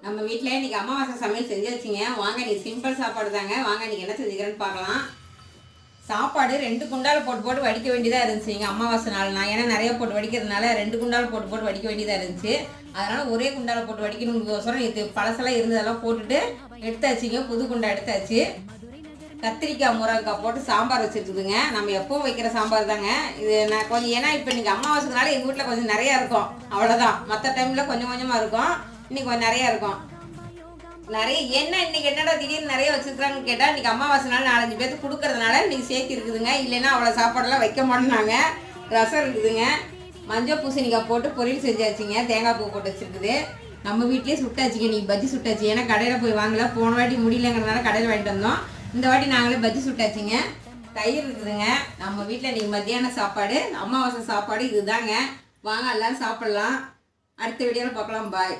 நம்ம வீட்டில் இன்றைக்கி அமாவாசை சமையல் செஞ்சு வச்சுங்க. வாங்க இன்றைக்கி சிம்பிள் சாப்பாடு தாங்க. வாங்க இன்றைக்கி என்ன செஞ்சுக்கிறேன்னு பார்க்கலாம். சாப்பாடு 2 குண்டால் போட்டு வடிக்க வேண்டியதாக இருந்துச்சுங்க அமாவாசை நாள்னா. ஏன்னா நிறைய போட்டு வடிக்கிறதுனால 2 குண்டால் போட்டு வடிக்க வேண்டியதாக இருந்துச்சு. அதனால் ஒரே குண்டால் போட்டு வடிக்கணுங்கோசரம் இது பழசெல்லாம் இருந்ததெல்லாம் போட்டுட்டு எடுத்தாச்சுங்க. புது குண்டா எடுத்தாச்சு. கத்திரிக்காய் முருங்கைக்காய் போட்டு சாம்பார் வச்சுருக்குதுங்க. நம்ம எப்பவும் வைக்கிற சாம்பார் தாங்க இது. நான் கொஞ்சம் ஏன்னா இப்போ இன்றைக்கி அமாவாசைனால எங்கள் வீட்டில் கொஞ்சம் நிறையா இருக்கும், அவ்வளோதான். மற்ற டைமில் கொஞ்சம் கொஞ்சமாக இருக்கும், இன்றைக்கி கொஞ்சம் நிறையா இருக்கும். நிறைய என்ன இன்றைக்கி என்னடா திடீர்னு நிறைய வச்சுருக்குறாங்கன்னு கேட்டால் இன்றைக்கி அமாவாசைனால 4-5 பேருக்கு கொடுக்கறதுனால இன்றைக்கி சேர்த்து இருக்குதுங்க. இல்லைன்னா அவ்வளோ சாப்பாடெல்லாம் வைக்க மாட்டோம்னாங்க. ரசம் இருக்குதுங்க. மஞ்சள் பூசணிக்காய் போட்டு பொரியல் செஞ்சாச்சுங்க. தேங்காய் பூ போட்டு வச்சுருக்குது. நம்ம வீட்லேயே சுட்டாச்சுங்க. நீ பஜ்ஜி சுட்டாச்சு. ஏன்னா கடையில் போய் வாங்கல, போன வாட்டி முடியலங்கிறதுனால கடையில் வாங்கிட்டு வந்தோம். இந்த வாட்டி நாங்களே பஜ்ஜி சுட்டாச்சுங்க. தயிர் இருக்குதுங்க. நம்ம வீட்டில் இன்றைக்கி மத்தியான சாப்பாடு, அமாவாசை சாப்பாடு இதுதாங்க. வாங்க எல்லோரும் சாப்பிட்லாம். அடுத்த வீடியோவில் பார்க்கலாம். பாய்.